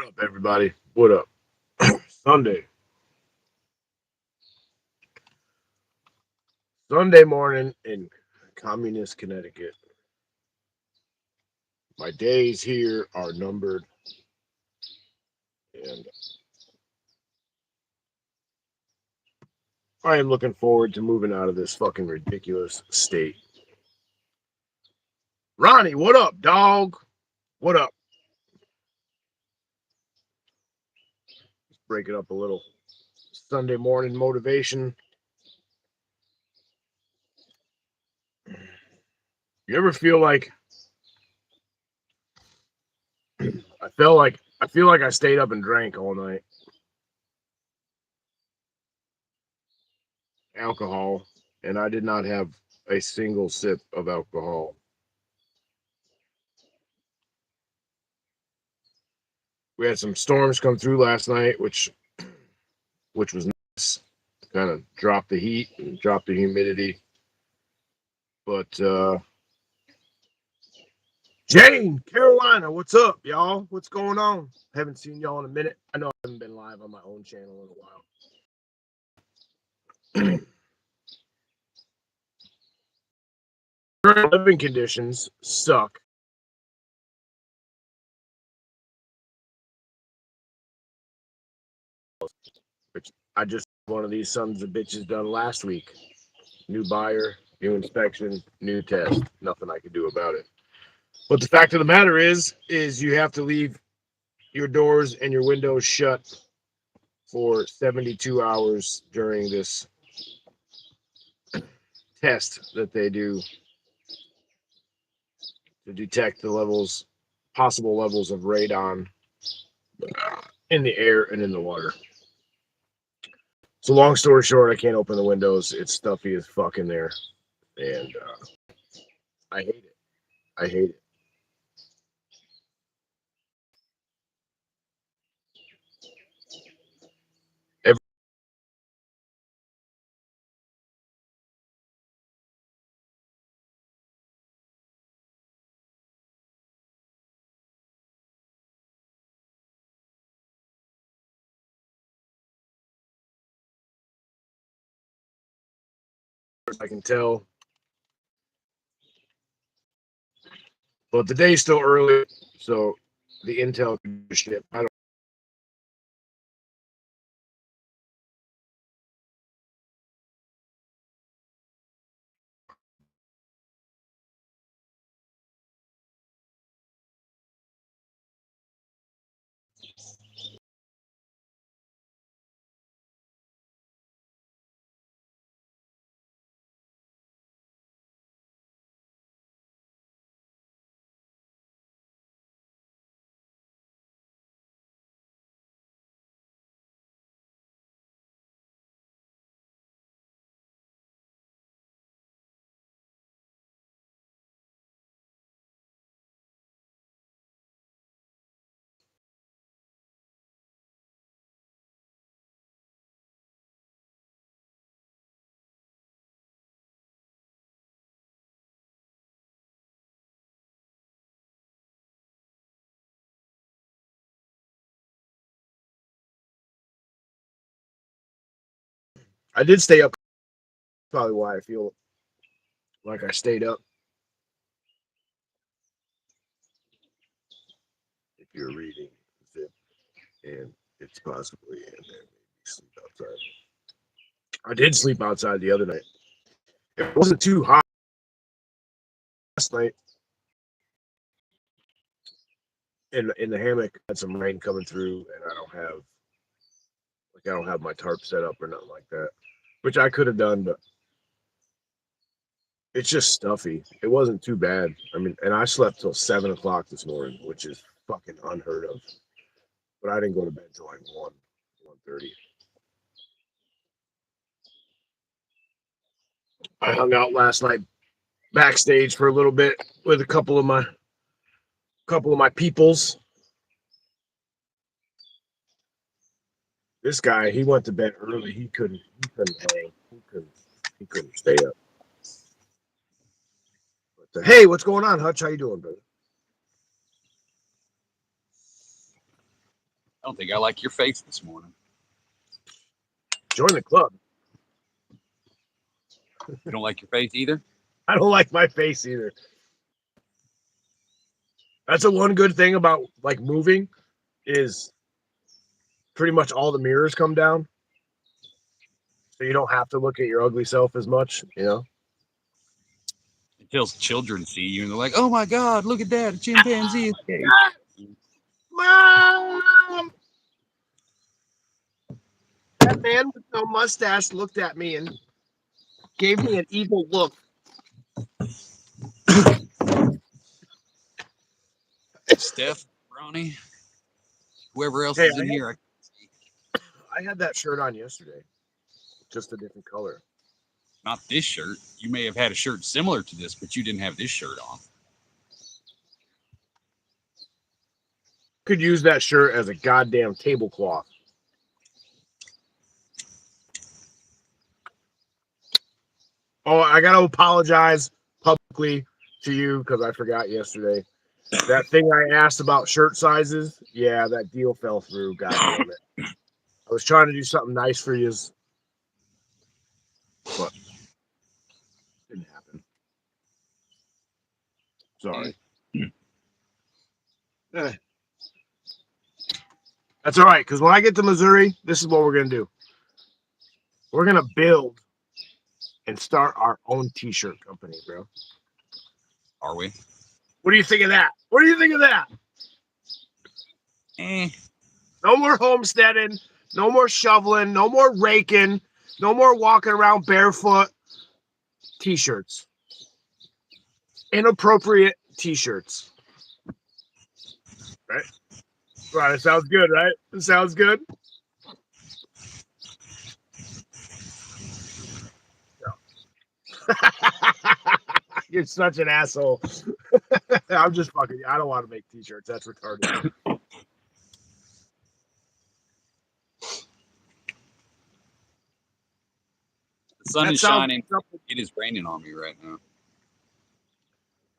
What up, everybody? What up? Sunday. Sunday morning in communist Connecticut. My days here are numbered, and I am looking forward to moving out of this fucking ridiculous state. Ronnie, what up, dog? What up? Let's break it up a little. Sunday morning motivation. You ever feel like I feel like I stayed up and drank all night. Alcohol, and I did not have a single sip of alcohol. We had some storms come through last night, which was nice. Kind of dropped the heat and dropped the humidity. But Jane, Carolina, what's up, y'all? What's going on? Haven't seen y'all in a minute. I know I haven't been live on my own channel in a while. Current living conditions suck. Which I just one of these sons of bitches done last week. New buyer, new inspection, new test. Nothing I could do about it. But the fact of the matter is you have to leave your doors and your windows shut for 72 hours during this test that they do to detect the possible levels of radon in the air and in the water. So long story short, I can't open the windows. It's stuffy as fuck in there, and I hate it. I hate it. Every, I can tell, but the day's still early, so the intel could ship. I don't. I did stay up. Probably why I feel like I stayed up. If you're reading Zip, and it's possibly in there, maybe sleep outside. I did sleep outside the other night. It wasn't too hot last night. In the hammock, I had some rain coming through, and I don't have my tarp set up or nothing like that, which I could have done, but it's just stuffy. It wasn't too bad. I mean, and I slept till 7 o'clock this morning, which is fucking unheard of. But I didn't go to bed till like 1:30. I hung out last night backstage for a little bit with a couple of my peoples. This guy, he went to bed early. He couldn't hang. He couldn't stay up. But, hey, what's going on, Hutch? How you doing, brother? I don't think I like your face this morning. Join the club. You don't like your face either? I don't like my face either. That's the one good thing about like moving is pretty much all the mirrors come down. So you don't have to look at your ugly self as much, you know? Until children see you and they're like, oh my God, look at that, a chimpanzee escaped. Mom! That man with no mustache looked at me and gave me an evil look. Steph, Ronnie, whoever else Hey, is in here. I had that shirt on yesterday, just a different color. Not this shirt. You may have had a shirt similar to this, but you didn't have this shirt on. Could use that shirt as a goddamn tablecloth. Oh, I got to apologize publicly to you because I forgot yesterday. That thing I asked about shirt sizes, yeah, that deal fell through. God damn it. I was trying to do something nice for you, but didn't happen. Sorry. That's all right, because when I get to Missouri, this is what we're going to do. We're going to build and start our own t-shirt company, bro. Are we? What do you think of that? What do you think of that? No more homesteading, no more shoveling, no more raking, no more walking around barefoot. T-shirts. Inappropriate t-shirts. Right? Right, it sounds good, right? It sounds good. You're such an asshole. I'm just fucking you. I don't want to make t-shirts. That's retarded. The sun is shining. It is raining on me right now.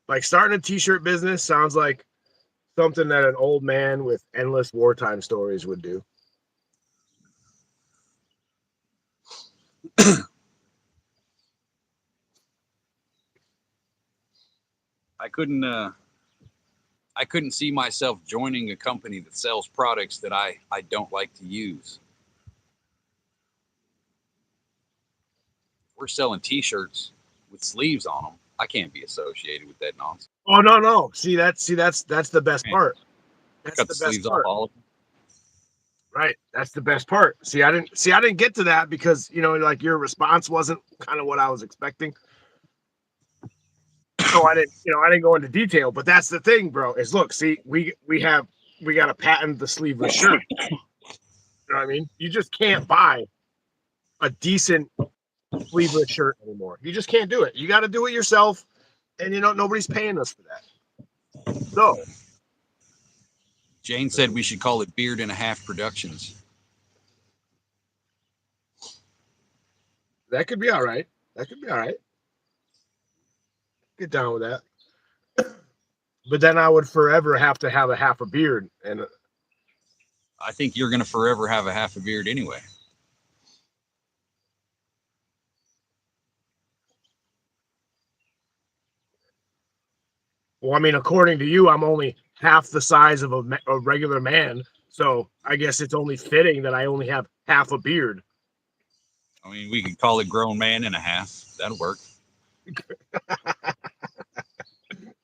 Like starting a t-shirt business sounds like something that an old man with endless wartime stories would do. I couldn't see myself joining a company that sells products that I don't like to use. We're selling t-shirts with sleeves on them. I can't be associated with that nonsense. Oh no. See that's the best part. That's Cut the sleeves best part. off all of them. Right. That's the best part. See, I didn't get to that because, like your response wasn't kind of what I was expecting. So I didn't go into detail, but that's the thing, bro, is look, see, we got to patent the sleeveless shirt. You know what I mean? You just can't buy a decent sleeveless shirt anymore. You just can't do it. You got to do it yourself. And nobody's paying us for that. So Jane said we should call it Beard and a Half Productions. That could be all right. Get down with that. But then I would forever have to have a half a beard. And I think you're going to forever have a half a beard anyway. Well, I mean, according to you, I'm only half the size of a regular man. So I guess it's only fitting that I only have half a beard. I mean, we could call it Grown Man and a Half. That'll work.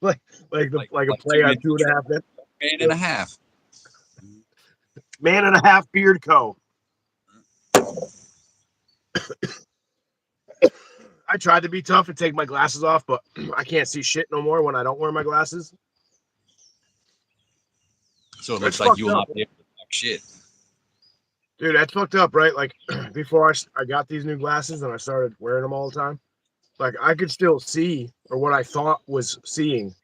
like a play on 2.5 minutes. Man and a half. Man and a half beard co. I tried to be tough and take my glasses off, but I can't see shit no more when I don't wear my glasses. So it looks like you will not be able to talk shit. Dude, that's fucked up, right? Like before I got these new glasses and I started wearing them all the time, like I could still see, or what I thought was seeing.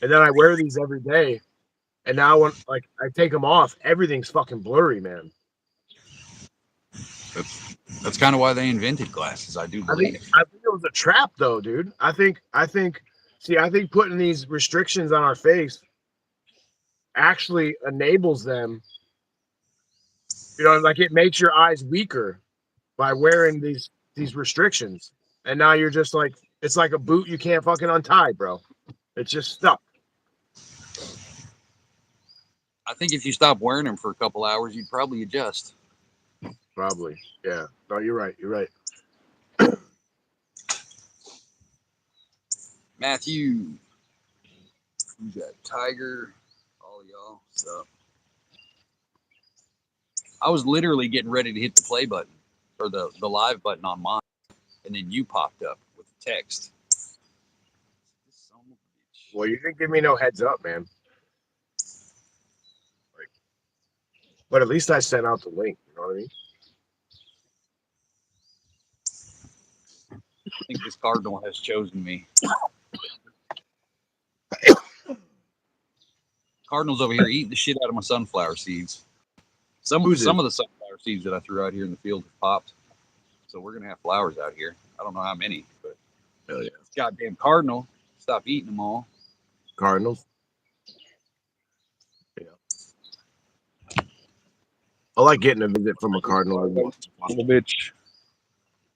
And then I wear these every day. And now when I take them off, everything's fucking blurry, man. That's kind of why they invented glasses, I do believe. I think it was a trap though, dude. I think putting these restrictions on our face actually enables them You know, like it makes your eyes weaker by wearing these restrictions. And now you're just like, it's like a boot you can't fucking untie, bro. It's just stuck. I think if you stop wearing them for a couple hours, you'd probably adjust. Probably. Yeah. No, you're right. You're right. Matthew, who's that? Tiger, all y'all. So I was literally getting ready to hit the play button or the live button on mine, and then you popped up with a text. Well, you didn't give me no heads up, man. Like, but at least I sent out the link. You know what I mean? I think this cardinal has chosen me. Cardinal's over here eating the shit out of my sunflower seeds. Some of the sunflower seeds that I threw out here in the field have popped. So we're gonna have flowers out here. I don't know how many, but hell yeah. Goddamn cardinal. Stop eating them all. Cardinals. Yeah. I like getting a visit from a cardinal. Little bitch.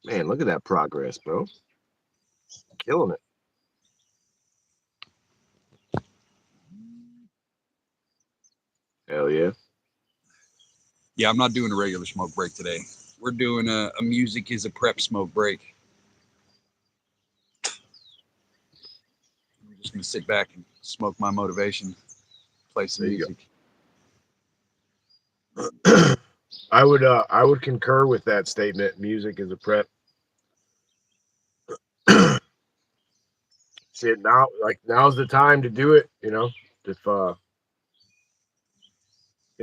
Man, look at that progress, bro. Killing it. Hell yeah. Yeah, I'm not doing a regular smoke break today. We're doing a music is a prep smoke break. I'm just gonna sit back and smoke my motivation, play some music. I would concur with that statement. Music is a prep. Shit, now's the time to do it. You know, if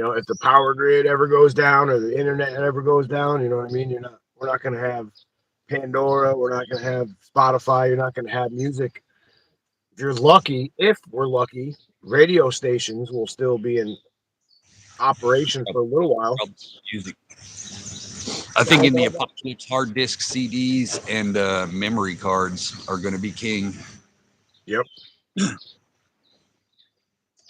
if the power grid ever goes down or the internet ever goes down, you know what I mean. We're not gonna have Pandora. We're not gonna have Spotify. You're not gonna have music. If we're lucky, radio stations will still be in operation for a little while. Music. I think in the apocalypse, hard disk CDs and memory cards are going to be king. Yep.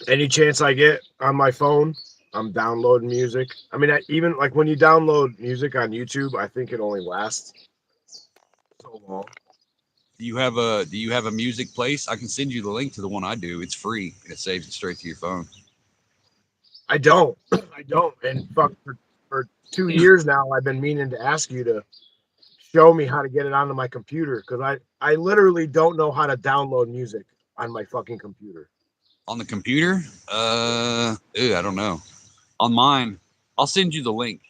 Any chance I get on my phone, I'm downloading music. I mean, even like when you download music on YouTube, I think it only lasts so long. Do you have a music place? I can send you the link to the one I do. It's free and it saves it straight to your phone. I don't. And fuck, for 2 years now, I've been meaning to ask you to show me how to get it onto my computer because I literally don't know how to download music on my fucking computer. On the computer? I don't know. On mine, I'll send you the link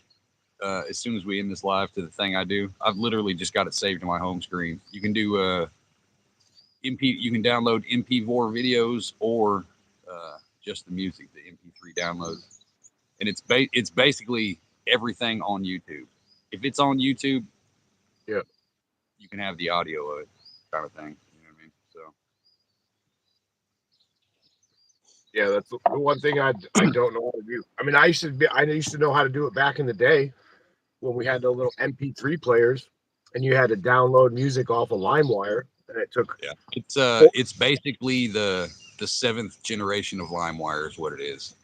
as soon as we end this live to the thing I do. I've literally just got it saved to my home screen. You can do you can download MP4 videos or just the music, the MP3 download, and it's basically everything on YouTube. If it's on YouTube, yeah, you can have the audio of it, kind of thing. You know what I mean? So. Yeah, that's the one thing I don't know how to do. I mean, I used to know how to do it back in the day when we had the little MP3 players, and you had to download music off of LimeWire, and it took. Yeah, it's basically the 7th generation of LimeWire is what it is.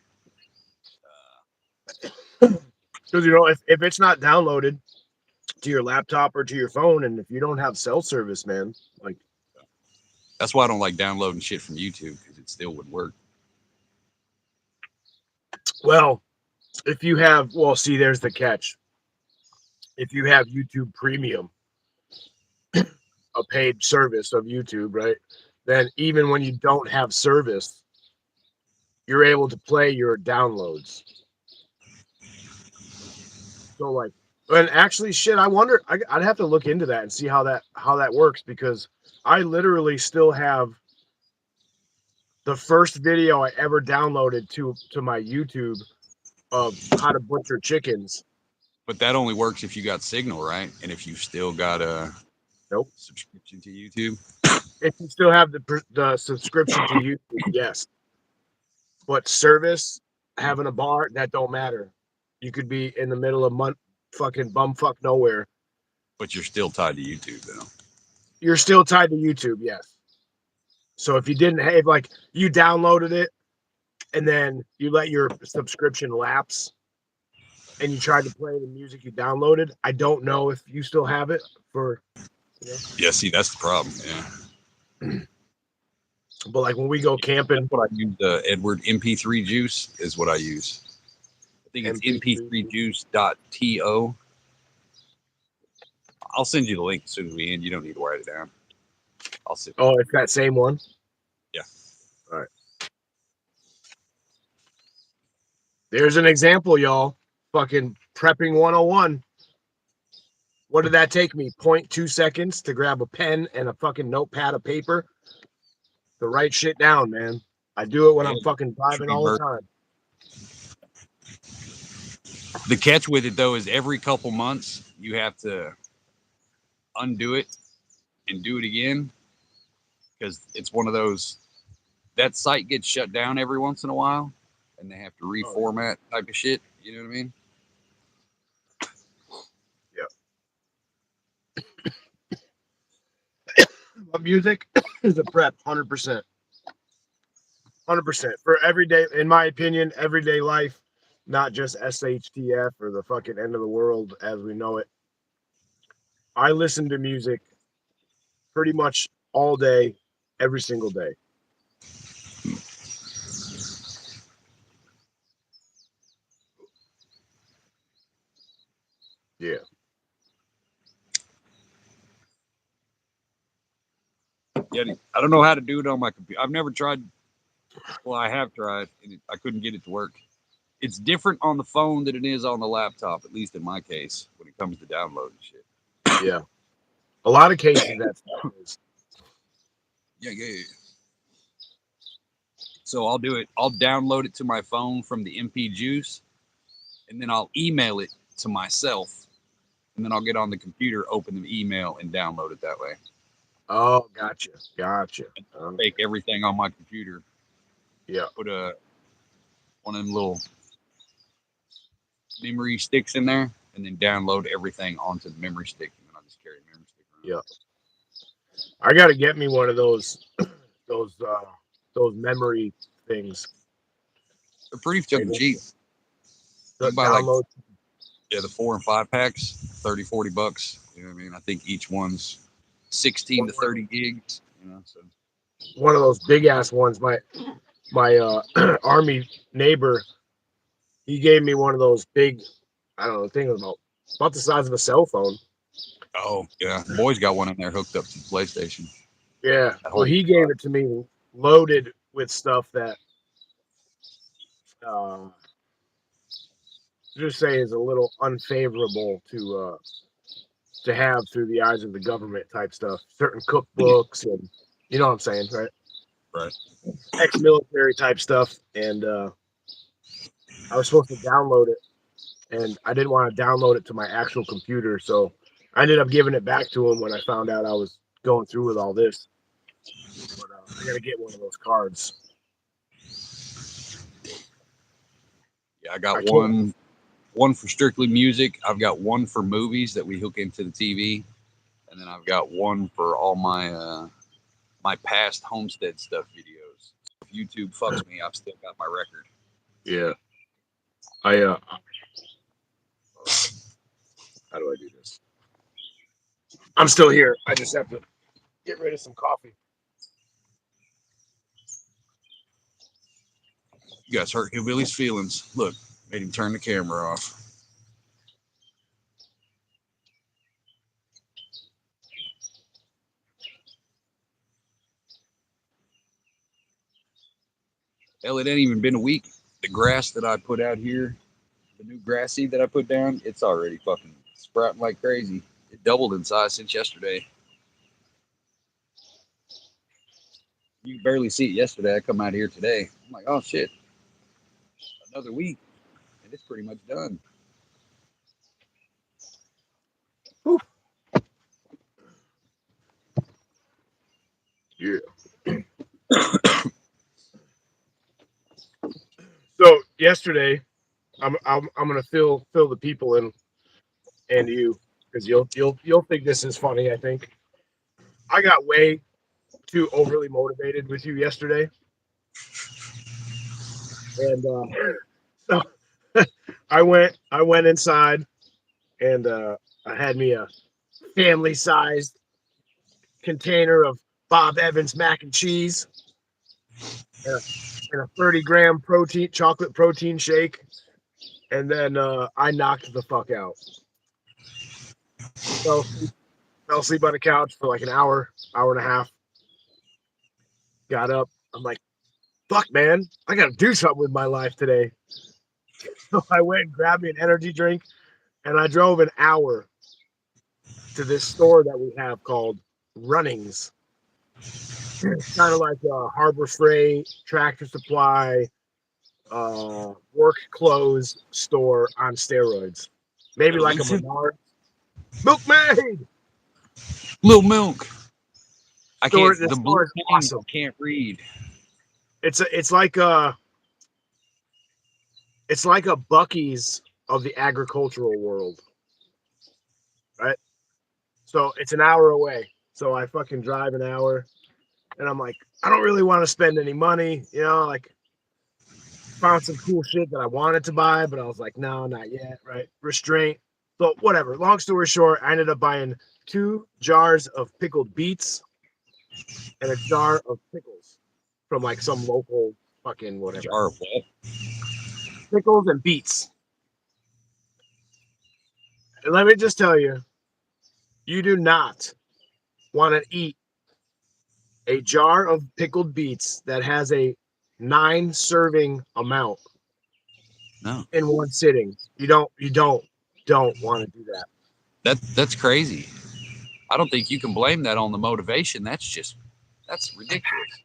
Because if it's not downloaded to your laptop or to your phone, and if you don't have cell service, man, like that's why I don't like downloading shit from YouTube because it still wouldn't work. Well, if you have, see, there's the catch. If you have YouTube Premium, a paid service of YouTube, right? Then even when you don't have service, you're able to play your downloads. So like, and actually, shit, I wonder. I'd have to look into that and see how that works because I literally still have the first video I ever downloaded to my YouTube of how to butcher chickens. But that only works if you got signal, right? And if you still got a subscription to YouTube. If you still have the subscription to YouTube, yes. But service, having a bar, that don't matter. You could be in the middle of fucking bumfuck nowhere. But you're still tied to YouTube, though. You're still tied to YouTube, yes. So if you didn't have, like, you downloaded it and then you let your subscription lapse, and you tried to play the music you downloaded, I don't know if you still have it for. Yeah, see, that's the problem. Yeah. But like when we go camping, That's what I use. Edward MP3 Juice is what I use. I think it's mp3juice.to. I'll send you the link as soon as we end. You don't need to write it down. I'll send. Oh, it's that same one. Yeah. All right. There's an example, y'all. Fucking prepping 101. What did that take me? 0.2 seconds to grab a pen and a fucking notepad of paper to write shit down, man. I do it when I'm fucking driving all the time. The catch with it though is every couple months you have to undo it and do it again, because it's one of those, that site gets shut down every once in a while and they have to reformat type of shit. You know what I mean? But music is a prep, 100%. 100% for everyday, in my opinion, everyday life, not just SHTF or the fucking end of the world as we know it. I listen to music pretty much all day, every single day. Yeah. Yeah, I don't know how to do it on my computer. I've never tried. Well, I have tried, and I couldn't get it to work. It's different on the phone than it is on the laptop, at least in my case, when it comes to downloading shit. Yeah. A lot of cases that's how it is. Yeah. So I'll do it. I'll download it to my phone from the MP Juice, and then I'll email it to myself, and then I'll get on the computer, open the email, and download it that way. Oh, gotcha. Make everything on my computer. Yeah. Put one of them little memory sticks in there, and then download everything onto the memory stick, and then I'll just carry the memory stick around. Yeah. I got to get me one of those memory things. They're pretty fucking cheap. You buy Download. the 4 and 5 packs, $30-$40. You know what I mean? I think each one's 16 to 30 gigs. You know, so one of those big ass ones. My army neighbor, he gave me one of those big. I don't know. The thing was about the size of a cell phone. oh yeah, boys got one in there hooked up to the PlayStation. Yeah. Well, he gave it to me loaded with stuff that just say is a little unfavorable to have through the eyes of the government type stuff. Certain cookbooks and you know what I'm saying, right? Right. Ex-military type stuff, and I was supposed to download it, and I didn't want to download it to my actual computer, so I ended up giving it back to him when I found out I was going through with all this. But I gotta get one of those cards. Yeah, I got one for strictly music. I've got one for movies that we hook into the TV, and then I've got one for all my my past homestead stuff videos. So if YouTube fucks me, I've still got my record. Yeah. How do I do this? I'm still here. I just have to get rid of some coffee. You guys hurt Hillbilly's feelings. Look, made him turn the camera off. Hell, it ain't even been a week. The grass that I put out here, the new grass seed that I put down, it's already fucking sprouting like crazy. It doubled in size since yesterday. You could barely see it yesterday. I come out here today. I'm like, oh shit, another week, and it's pretty much done. Whew. Yeah. So yesterday, I'm gonna fill the people in and you because you'll think this is funny. I think I got way too overly motivated with you yesterday, and so I went inside and I had me a family-sized container of Bob Evans mac and cheese and a 30-gram chocolate protein shake, and then I knocked the fuck out. Fell asleep on the couch for like an hour and a half. Got up. I'm like, fuck, man, I got to do something with my life today. So I went and grabbed me an energy drink, and I drove an hour to this store that we have called Runnings. Kind of like a Harbor Freight, Tractor Supply, work clothes store on steroids. Maybe like a Menard. Milkmaid. Little Milk. I Store, can't. the The store blue is thing, awesome. I can't read. It's like a Buc-ee's of the agricultural world, right? So it's an hour away. So I fucking drive an hour, and I'm like, I don't really want to spend any money, like found some cool shit that I wanted to buy, but I was like, no, not yet, right? Restraint. So whatever. Long story short, I ended up buying 2 jars of pickled beets and a jar of pickles from like some local fucking whatever. Jar of what? Pickles and beets. And let me just tell you, you do not want to eat a jar of pickled beets that has a 9 serving amount No, in one sitting. You don't want to do that. that's crazy. I don't think you can blame that on the motivation. That's ridiculous.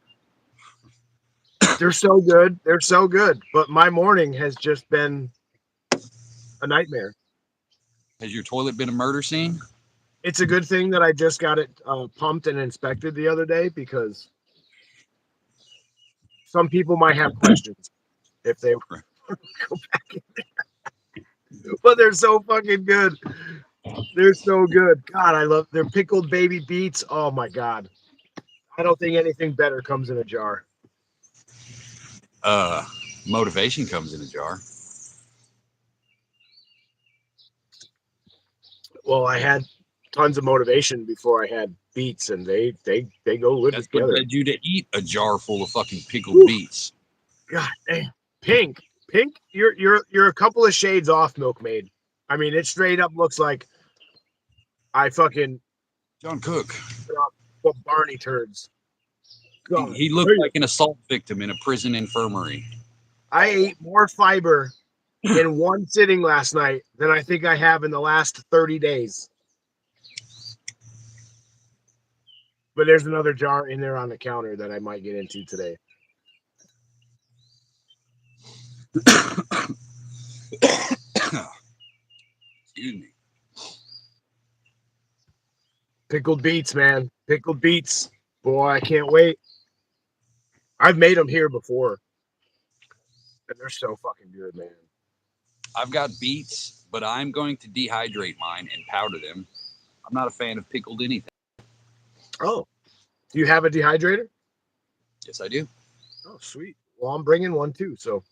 They're so good. They're so good. But my morning has just been a nightmare. Has your toilet been a murder scene? It's a good thing that I just got it pumped and inspected the other day, because some people might have questions if they go back in there. But they're so fucking good. They're so good. God, I love their pickled baby beets. Oh my God. I don't think anything better comes in a jar. Motivation comes in a jar. Well, I had tons of motivation before I had beets, and they go good That's what together. led you to eat a jar full of fucking pickled beets. God damn. Pink. You're a couple of shades off, Milkmaid. I mean, it straight up looks like I fucking John Cook. what Barney turds. God, He looked like an assault victim in a prison infirmary. I ate more fiber in one sitting last night than I think I have in the last 30 days. But there's another jar in there on the counter that I might get into today. Excuse me. Pickled beets, man. Pickled beets. Boy, I can't wait. I've made them here before. And they're so fucking good, man. I've got beets, but I'm going to dehydrate mine and powder them. I'm not a fan of pickled anything. Oh, do you have a dehydrator? Yes, I do. Oh, sweet. Well, I'm bringing one too. So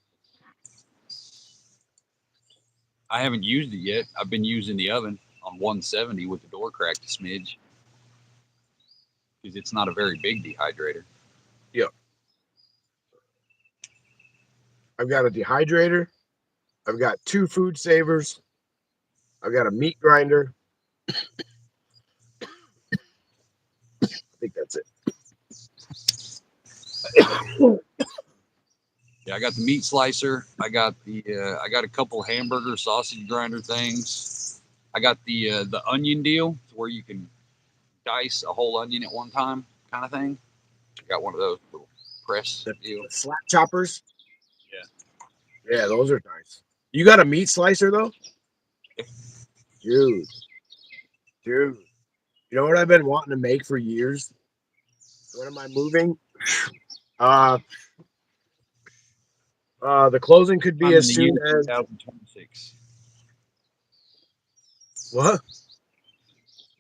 I haven't used it yet. I've been using the oven on 170 with the door cracked a smidge because it's not a very big dehydrator. yeah, I've got a dehydrator. I've got 2 food savers. I've got a meat grinder. I think that's it. Yeah, I got the meat slicer. I got a couple hamburger sausage grinder things. I got the onion deal where you can dice a whole onion at one time, kind of thing. I got one of those little press deal. The slap choppers. Yeah. Yeah, those are nice. You got a meat slicer though? Dude. You know what I've been wanting to make for years? When am I moving? The closing could be as soon as 2026. what?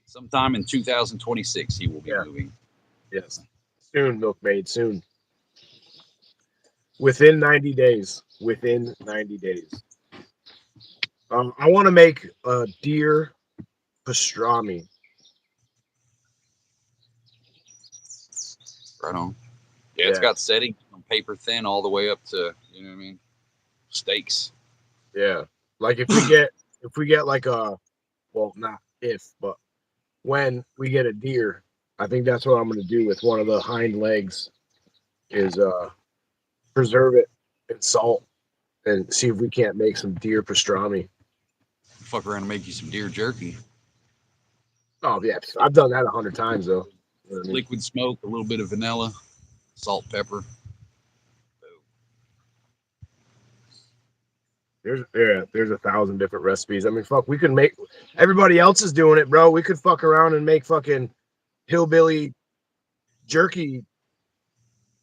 Sometime in 2026, he will be moving. Yes. Soon, Milkmaid, soon. Within 90 days. Within 90 days. I want to make a deer pastrami. Right on. Yeah, it's Yeah, got settings from paper thin all the way up to, you know what I mean, steaks. yeah. Like if we get like a well, not if, but when we get a deer, I think that's what I'm gonna do with one of the hind legs is preserve it in salt and see if we can't make some deer pastrami. Fuck around and make you some deer jerky. Oh yeah, I've done that 100 times though. You know what I mean? Liquid smoke, a little bit of vanilla, salt, pepper. There's 1,000 different recipes. I mean, fuck, we could make. Everybody else is doing it, bro. We could fuck around and make fucking hillbilly jerky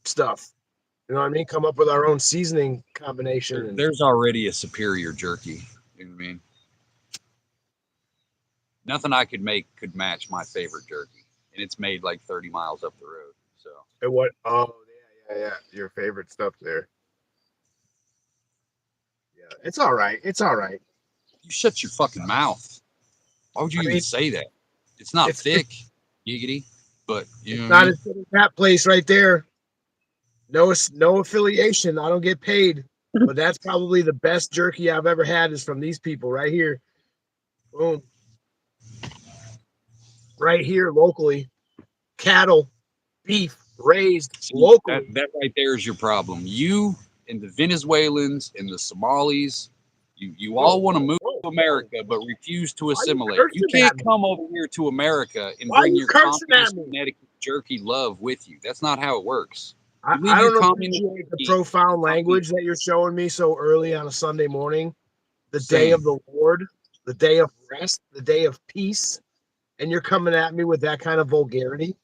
stuff. You know what I mean? Come up with our own seasoning combination and There's already a superior jerky. You know what I mean? Nothing I could make could match my favorite jerky. And it's made like 30 miles up the road. So what? Oh yeah. Your favorite stuff there. Yeah, it's all right. It's all right. you shut your fucking mouth. Why would you I even mean, say that? It's not it's thick, giggity, but you know it's what I not mean? as good as that place right there. No affiliation. I don't get paid, but that's probably the best jerky I've ever had is from these people right here. Boom. Right here locally. Cattle, beef raised See, locally. that right there is your problem. You and the Venezuelans and the Somalis, you all want to move to Whoa. America but refuse to Why are you assimilate. You cursing can't at me? come over here to America and Why are bring you your cursing at communist me? Connecticut jerky love with you. That's not how it works. I, You leave I your don't communist appreciate the jerky in profound the communist. language that you're showing me so early on a Sunday morning, the day of Same. the Lord, the day of rest, the day of peace, and you're coming at me with that kind of vulgarity.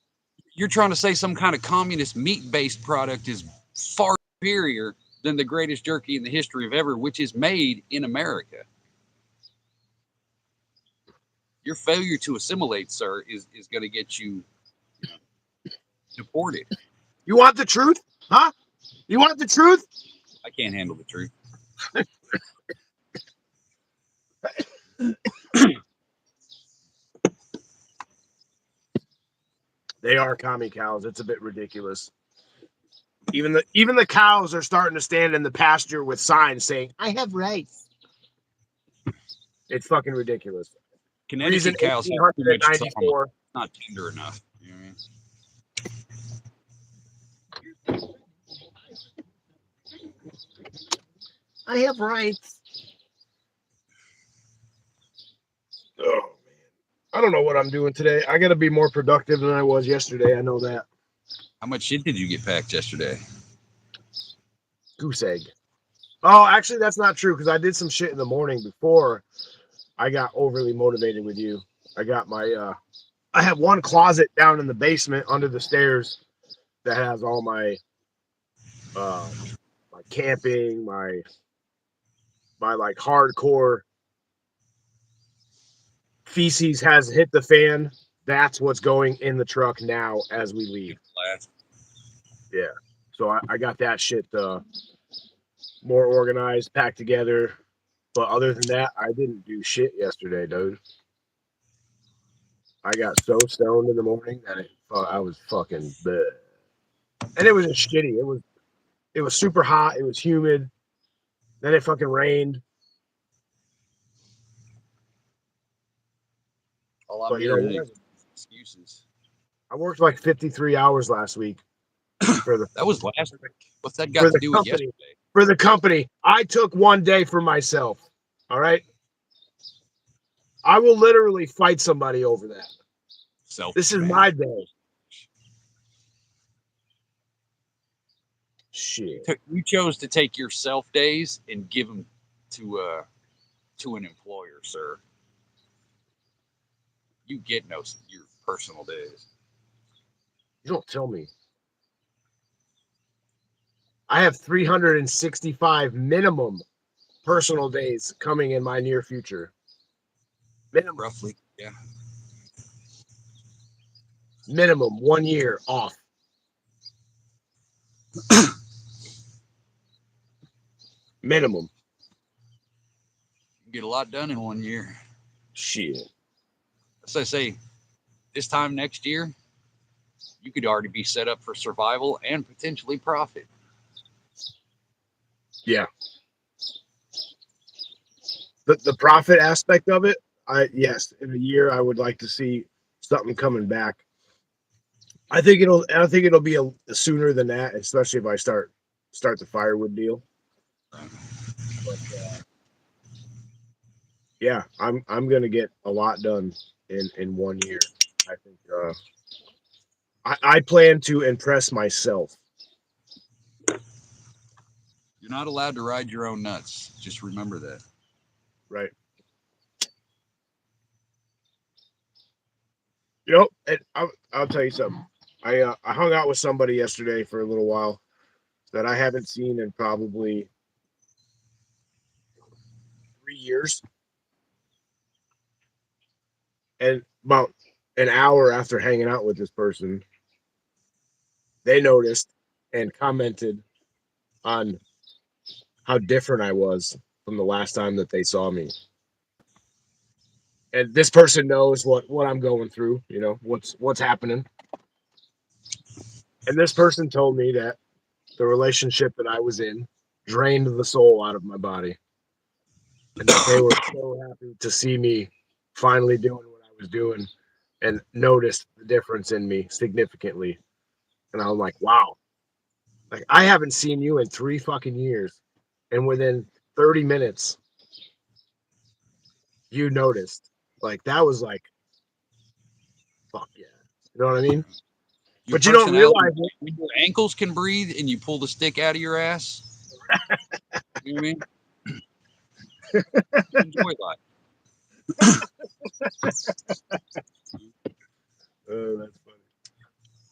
You're trying to say some kind of communist meat-based product is far superior than the greatest jerky in the history of ever, which is made in America. Your failure to assimilate, sir, is going to get you deported. You want the truth? Huh? You want the truth? I can't handle the truth. They are commie cows. It's a bit ridiculous. Even the cows are starting to stand in the pasture with signs saying, "I have rights." It's fucking ridiculous. Reason Connecticut cows have too much trauma. 1894. It's not tender enough. You know what I mean? I have rights. Oh man, I don't know what I'm doing today. I got to be more productive than I was yesterday. I know that. How much shit did you get packed yesterday? Goose egg. Oh, actually, that's not true because I did some shit in the morning before I got overly motivated with you. I got my. I have one closet down in the basement under the stairs that has all my camping, my like hardcore feces has hit the fan. That's what's going in the truck now as we leave. Yeah. So I got that shit more organized, packed together. But other than that, I didn't do shit yesterday, dude. I got so stoned in the morning that I was fucking bleh. And it was just shitty. It was super hot. It was humid. Then it fucking rained. All I'm But you know hearing what? is excuses. I worked like 53 hours last week for the That was last week. What's that for got to the do with company. yesterday? For the company. I took one day for myself. All right. I will literally fight somebody over that. Selfish, This is man. my day. Shit. You chose to take your self days and give them to an employer, sir. You get no your personal days. You don't tell me. I have 365 minimum personal days coming in my near future. Minimum. Roughly, yeah. Minimum 1 year off. Minimum. Get a lot done in 1 year. Shit. As I say, this time next year, you could already be set up for survival and potentially profit. Yeah. The profit aspect of it, yes, in a year I would like to see something coming back. I think it'll be sooner than that, especially if I start the firewood deal. But yeah, I'm gonna get a lot done in 1 year. I think I plan to impress myself. You're not allowed to ride your own nuts. Just remember that. Right. You know, and I'll tell you something. I hung out with somebody yesterday for a little while that I haven't seen in probably 3 years. And about an hour after hanging out with this person, they noticed and commented on how different I was from the last time that they saw me. And this person knows what I'm going through, you know, what's happening. And this person told me that the relationship that I was in drained the soul out of my body. And that they were so happy to see me finally doing what I was doing and noticed the difference in me significantly. And I'm like, wow, like I haven't seen you in 3 fucking years. And within 30 minutes, you noticed. Like that was like, fuck yeah. You know what I mean? Your But you don't personality, realize it. when your ankles can breathe and you pull the stick out of your ass. You know what I mean? Enjoy life. Oh, that's funny.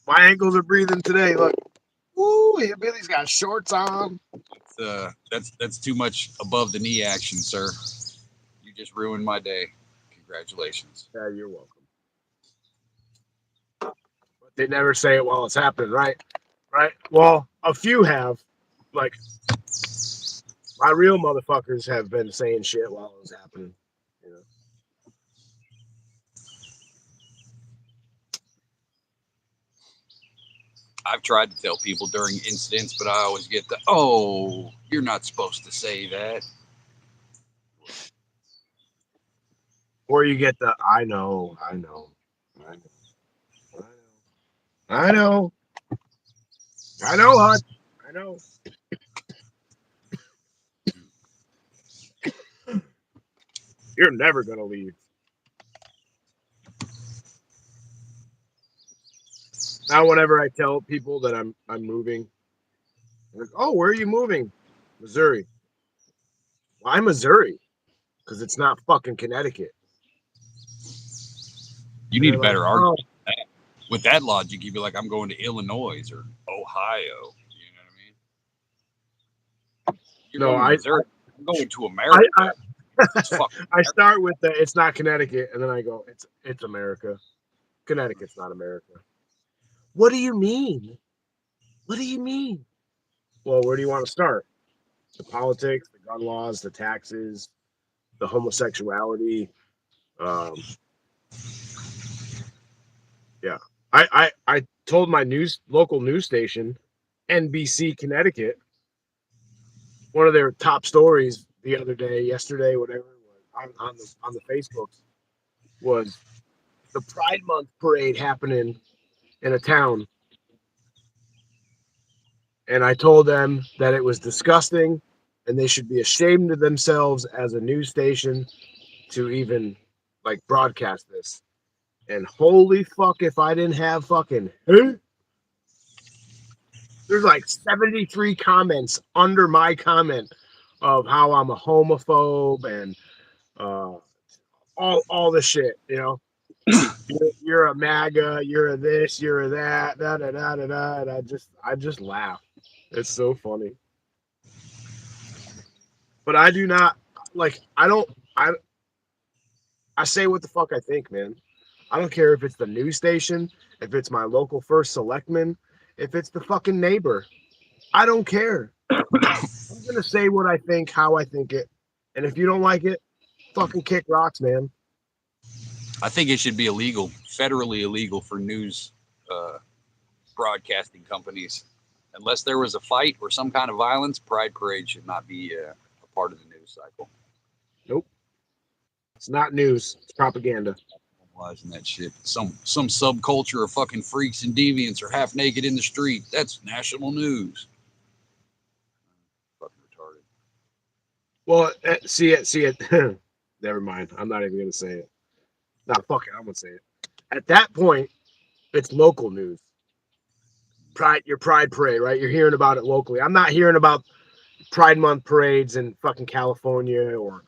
My ankles are breathing today. Look. Woo, Billy's got shorts on. That's too much above the knee action, sir. You just ruined my day. Congratulations. Yeah, you're welcome. But they never say it while it's happening, right? Right? Well, a few have. Like, my real motherfuckers have been saying shit while it was happening. You know? I've tried to tell people during incidents, but I always get the, oh, you're not supposed to say that. Or you get the, I know. I know. Hutch. I know. You're never gonna leave. Now, whenever I tell people that I'm moving, they're like, oh, where are you moving? Missouri. Why Missouri? Because it's not fucking Connecticut. You And need they're a like, better oh, argument. With that logic, you'd be like, I'm going to Illinois or Ohio. You know what I mean? You're no, going to I Missouri. I'm going to America. It's fucking I start with the it's not Connecticut, and then I go, it's America. Connecticut's not America. What do you mean? What do you mean? Well, where do you want to start? The politics, the gun laws, the taxes, the homosexuality. Um, yeah, I told my local news station, NBC Connecticut, one of their top stories the other day, yesterday, whatever it was, on the Facebooks was the Pride Month parade happening in a town. And I told them that it was disgusting and they should be ashamed of themselves as a news station to even like broadcast this. And holy fuck, if I didn't have fucking, there's like 73 comments under my comment of how I'm a homophobe and all the shit, you know. You're a MAGA, you're a this, you're a that, da da da da da. And I just laugh. It's so funny. But I do not like. I say what the fuck I think, man. I don't care if it's the news station, if it's my local first selectman, if it's the fucking neighbor. I don't care. I'm gonna say what I think, how I think it, and if you don't like it, Fucking kick rocks, man. I think it should be illegal, federally illegal for news broadcasting companies. Unless there was a fight or some kind of violence, Pride Parade should not be a part of the news cycle. Nope. It's not news. It's propaganda. Normalizing that shit. Some subculture of fucking freaks and deviants are half naked in the street. That's national news. Fucking retarded. Well, see it. Never mind. I'm not even gonna say it. Nah, fuck it. I'm gonna say it. At that point, it's local news. Your Pride Parade, right? You're hearing about it locally. I'm not hearing about Pride Month parades in fucking California or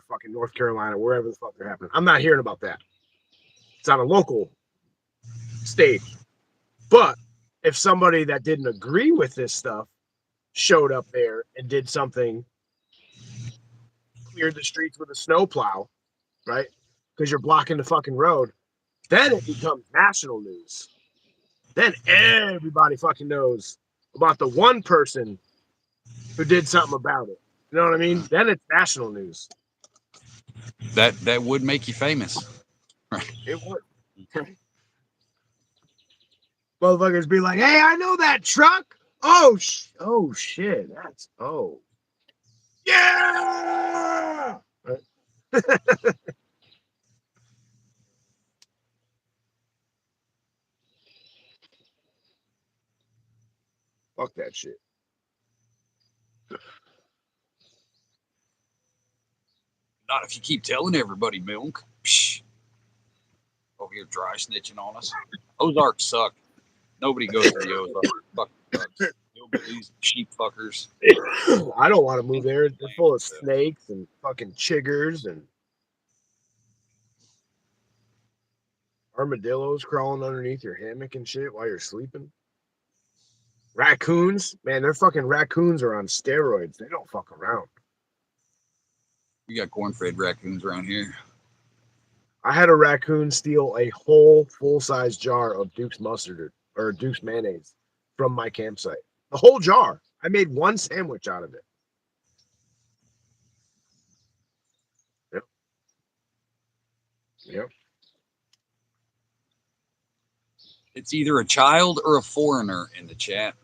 fucking North Carolina, wherever the fuck they're happening. I'm not hearing about that. It's on a local stage. But if somebody that didn't agree with this stuff showed up there and did something, cleared the streets with a snowplow, right? Because you're blocking the fucking road, then it becomes national news. Then everybody fucking knows about the one person who did something about it. You know what I mean? Then it's national news. That would make you famous. It would. Motherfuckers be like, "Hey, I know that truck. Oh shit. That's yeah." Fuck that shit. Not if you keep telling everybody, Milk. Psh. Over here dry snitching on us. Ozarks suck. Nobody goes to the Ozarks. Fucking sucks. Hillbillies, sheep fuckers. I don't want to move there. They're full of snakes and fucking chiggers and armadillos crawling underneath your hammock and shit while you're sleeping. Raccoons, man, they're fucking raccoons are on steroids. They don't fuck around. We got corn-fed raccoons around here. I had a raccoon steal a whole full-size jar of Duke's mustard or Duke's mayonnaise from my campsite. The whole jar. I made one sandwich out of it. Yep. Yep. It's either a child or a foreigner in the chat.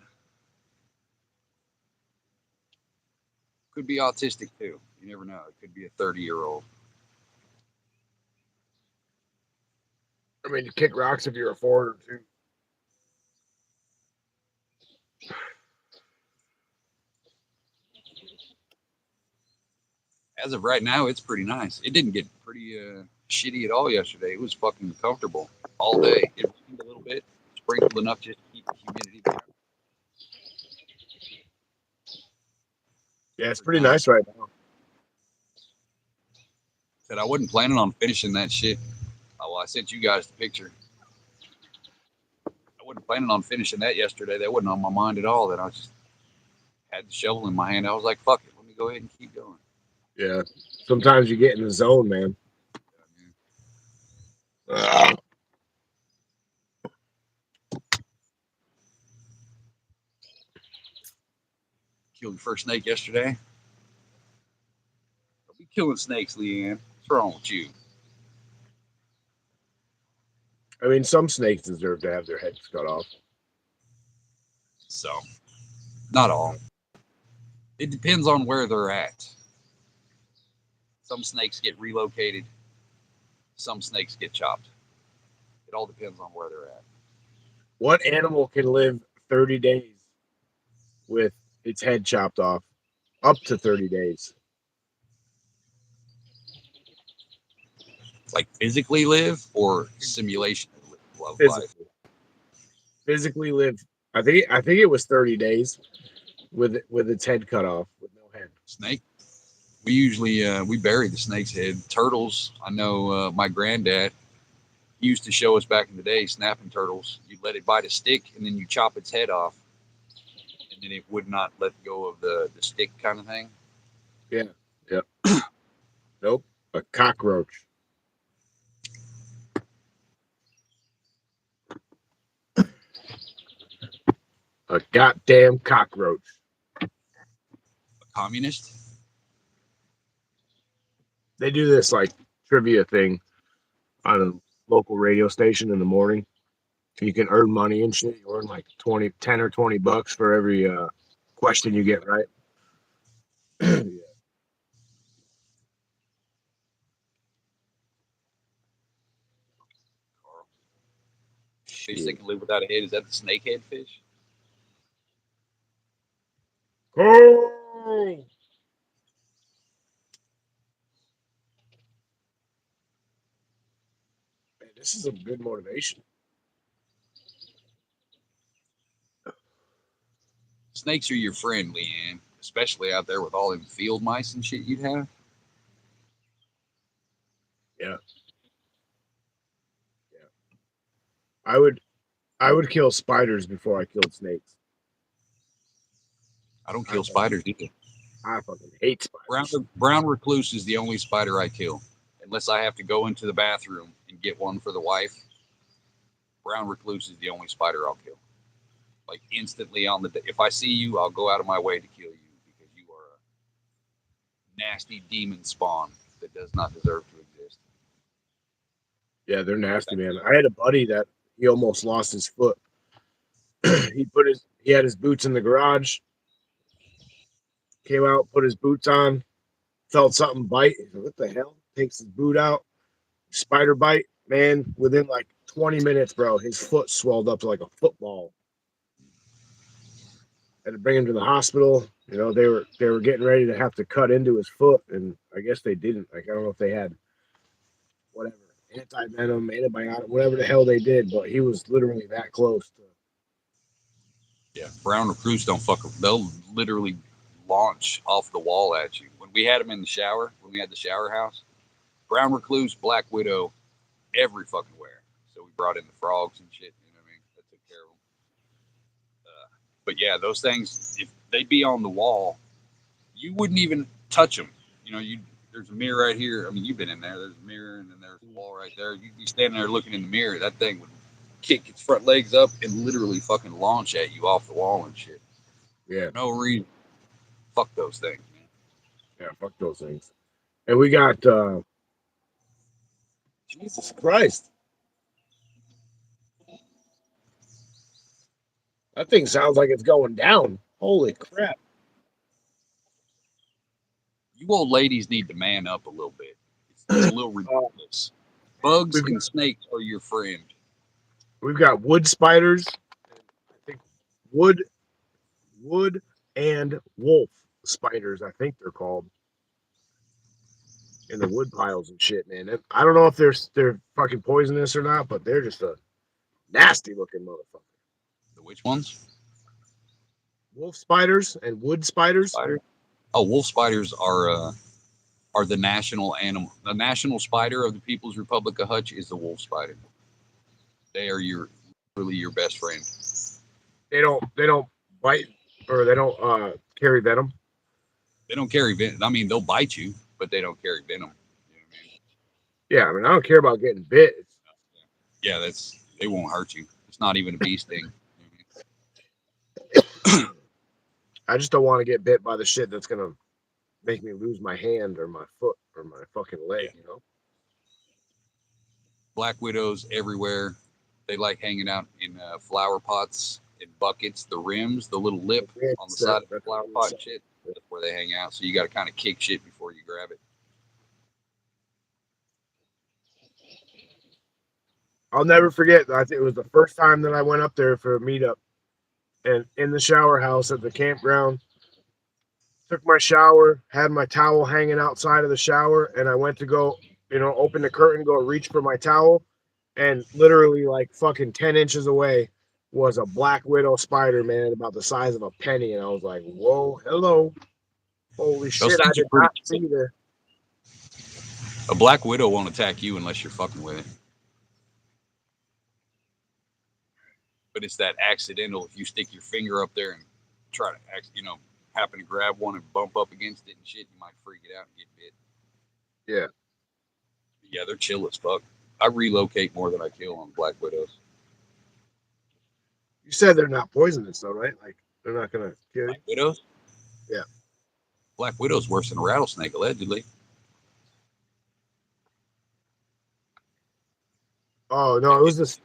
Could be autistic too. You never know. It could be a 30-year-old. I mean, you kick rocks if you're a foreigner too. As of right now, it's pretty nice. It didn't get pretty shitty at all yesterday. It was fucking comfortable all day. It rained a little bit, sprinkled enough just to keep the humidity down. Yeah, it's pretty nice right now. Said I wasn't planning on finishing that shit. Oh, well, I sent you guys the picture. I wasn't planning on finishing that yesterday. That wasn't on my mind at all. That I just had the shovel in my hand. I was like, fuck it. Let me go ahead and keep going. Yeah. Sometimes you get in the zone, man. Killed your first snake yesterday. Don't be killing snakes, Leanne. What's wrong with you? I mean, some snakes deserve to have their heads cut off. So, not all. It depends on where they're at. Some snakes get relocated. Some snakes get chopped. It all depends on where they're at. What animal can live 30 days with its head chopped off? Up to 30 days. Like physically live or simulation of life? Physically live. I think it was 30 days with its head cut off with no head. Snake. We usually we bury the snake's head. Turtles. I know my granddad used to show us back in the day snapping turtles. You let it bite a stick and then you chop its head off, and then it would not let go of the stick kind of thing. Yeah. Yep. Nope. A cockroach. A goddamn cockroach. A communist. They do this like trivia thing on a local radio station in the morning. You can earn money and shit. You earn like 10 or 20 bucks for every question you get right. Yeah. Carl. Fish that can live without a head. Is that the snakehead fish? Oh, man, this is a good motivation. Snakes are your friend, Leanne, especially out there with all them field mice and shit you'd have. Yeah, yeah. I would I would kill spiders before I killed snakes. I don't I kill fucking spiders either. I fucking hate Brown, spiders. brown recluse is the only spider I kill, unless I have to go into the bathroom and get one for the wife. Brown recluse is the only spider I'll kill. Like instantly on the day. If I see you, I'll go out of my way to kill you because you are a nasty demon spawn that does not deserve to exist. Yeah, they're nasty, man. I had a buddy that he almost lost his foot. He had his boots in the garage, came out, put his boots on, felt something bite. He said, what the hell? Takes his boot out, spider bite, man. Within like 20 minutes, bro, his foot swelled up to like a football. Had to bring him to the hospital. You know, they were getting ready to have to cut into his foot, and I guess they didn't. Like I don't know if they had whatever anti venom, antibiotic, whatever the hell they did, but he was literally that close to. Yeah, brown recluse don't fuck. They'll literally launch off the wall at you. When we had them in the shower, when we had the shower house, brown recluse, black widow, every fucking where. So we brought in the frogs and shit. You know what I mean? That took care of them. But yeah, those things, if they'd be on the wall, you wouldn't even touch them. You know, you there's a mirror right here. I mean, you've been in there. There's a mirror, and then there's a wall right there. You'd be standing there looking in the mirror. That thing would kick its front legs up and literally fucking launch at you off the wall and shit. Yeah, No reason. Fuck those things, man. yeah, fuck those things. And we got Jesus Christ. That thing sounds like it's going down. Holy crap. You old ladies need to man up a little bit. It's a little Uh, ridiculous. Bugs we've got, and snakes are your friend. we've got wood spiders. I think wood wood and wolf spiders, I think they're called, in the wood piles and shit, man. And I don't know if they're fucking poisonous or not, but they're just a nasty looking motherfucker. The which ones? Wolf spiders and wood spiders. Spider. Oh, wolf spiders are the national animal. The national spider of the People's Republic of Hutch is the wolf spider. They are your really your best friend. They don't bite or they don't carry venom. They don't carry venom. I mean, they'll bite you, but they don't carry venom. You know what I mean? Yeah, I mean I don't care about getting bit. Yeah, that's they won't hurt you. It's not even a bee sting. I just don't want to get bit by the shit that's gonna make me lose my hand or my foot or my fucking leg, Yeah. you know? Black widows everywhere. They like hanging out in flower pots, in buckets, the rims, the little lip on the side of the flower pot and shit. That's where they hang out. So you got to kind of kick shit before you grab it. I'll never forget. I think it was the first time that I went up there for a meetup, and in the shower house at the campground, took my shower, had my towel hanging outside of the shower, and I went to go, open the curtain, go reach for my towel, and literally like fucking 10 inches away was a black widow spider, man, about the size of a penny, and I was like, "Whoa, hello, holy Those shit! I things are did pretty not see this." A black widow won't attack you unless you're fucking with it. But it's that accidental. If you stick your finger up there and try to, happen to grab one and bump up against it and shit, you might freak it out and get bit. Yeah, But yeah, they're chill as fuck. I relocate more than I kill on black widows. you said they're not poisonous, though, right? Like they're not gonna kill you. Black widows? Yeah, Black widow's worse than a rattlesnake, allegedly. Oh no, it was this.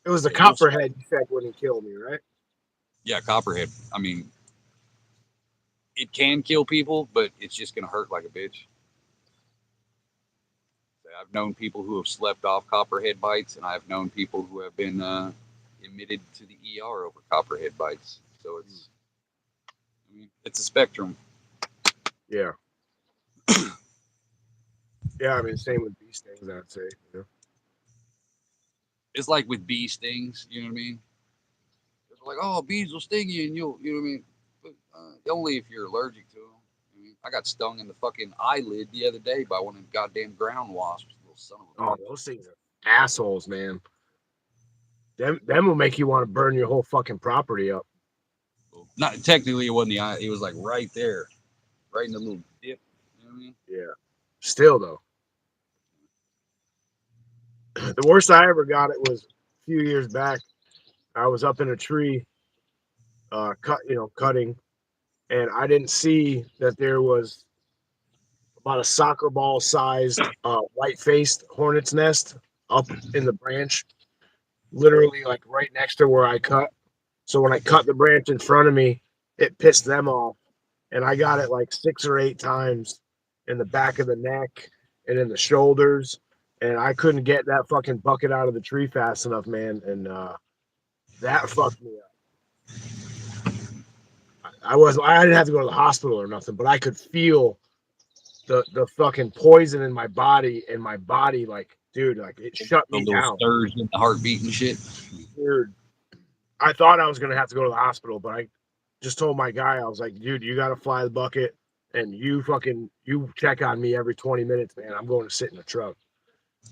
It was the Yeah, copperhead you said when he killed me, right? yeah, copperhead. I mean, it can kill people, but it's just gonna hurt like a bitch. I've known people who have slept off copperhead bites, and I've known people who have been admitted to the ER over copperhead bites. So I mean, it's a spectrum. Yeah. Yeah, I mean, same with bee stings, I'd say. You know? It's like with bee stings. You know what I mean? It's like, oh, bees will sting you, and you know what I mean? But only if you're allergic to them. I mean, I got stung in the fucking eyelid the other day by one of them goddamn ground wasps. Little son of a Oh, bitch. those things are assholes, man. Them will make you want to burn your whole fucking property up. Not technically, it wasn't the eye. It was like right there, right in the little dip. You know what I mean? Yeah. Still though, the worst I ever got it was a few years back. I was up in a tree, cutting, and I didn't see that there was about a soccer ball sized white faced hornet's nest up in the branch, literally like right next to where I cut. So when I cut the branch in front of me, it pissed them off. And I got it like 6 or 8 times in the back of the neck and in the shoulders. And I couldn't get that fucking bucket out of the tree fast enough, man. And that fucked me up. I didn't have to go to the hospital or nothing, but I could feel the fucking poison in my body, and my body, like, dude, like it shut The me little down. stirs in the heartbeat and shit. Dude, I thought I was gonna have to go to the hospital, but I just told my guy, I was like, dude, you gotta fly the bucket and you check on me every 20 minutes, man. I'm going to sit in the truck.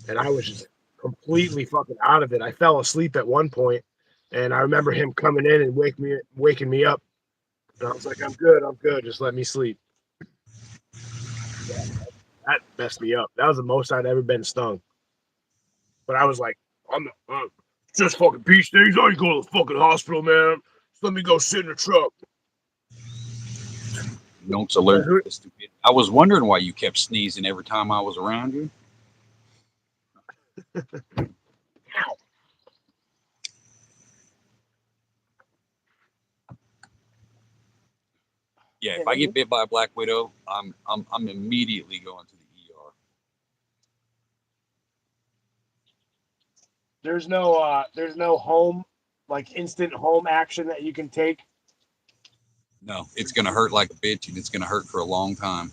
And I was just completely fucking out of it. I fell asleep at one point, and I remember him coming in and waking me up. And I was like, I'm good. Just let me sleep. Yeah, that messed me up. That was the most I'd ever been stung. But I was like, I'm not, just fucking bee stings. I ain't go to the fucking hospital, man. Just let me go sit in the truck. Milk's allergic to stupid. I was wondering why you kept sneezing every time I was around you. Yeah, if I get bit by a black widow, I'm immediately going to the ER. There's no home, like instant home action that you can take. No, it's gonna hurt like a bitch, and it's gonna hurt for a long time.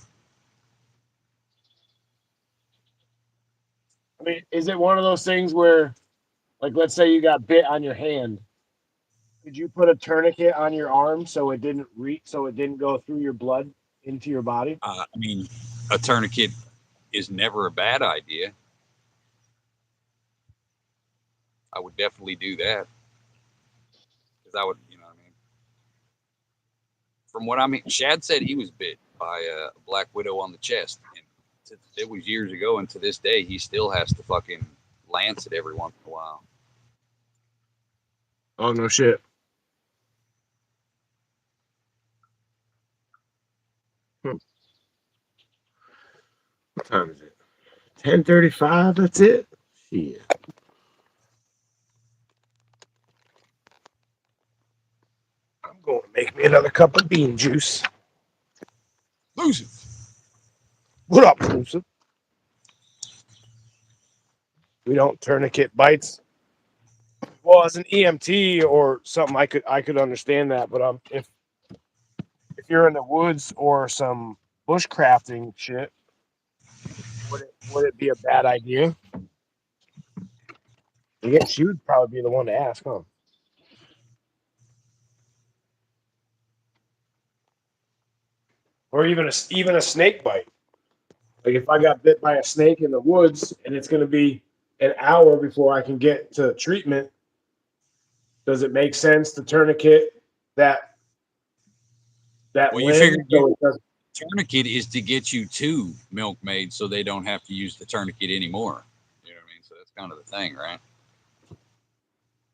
I mean, is it one of those things where, like, let's say you got bit on your hand, could you put a tourniquet on your arm so it didn't go through your blood into your body? I mean, a tourniquet is never a bad idea. I would definitely do that because I would, you know, what I mean, from what I mean, Shad said he was bit by a black widow on the chest, and it was years ago, and to this day, he still has to fucking lance it every once in a while. Oh no shit. Hmm. What time is it? 10:35. That's it. Shit. I'm going to make me another cup of bean juice. Lose it. What up, Lucy? We don't tourniquet bites. Well, as an EMT or something, I could understand that. But if you're in the woods or some bushcrafting shit, would it be a bad idea? I guess she would probably be the one to ask, huh? Or even a snake bite. Like if I got bit by a snake in the woods and it's going to be an hour before I can get to treatment, does it make sense to tourniquet that Well, you limb figure so it doesn't? tourniquet is to get you to milkmaid so they don't have to use the tourniquet anymore. You know what I mean? So that's kind of the thing, right?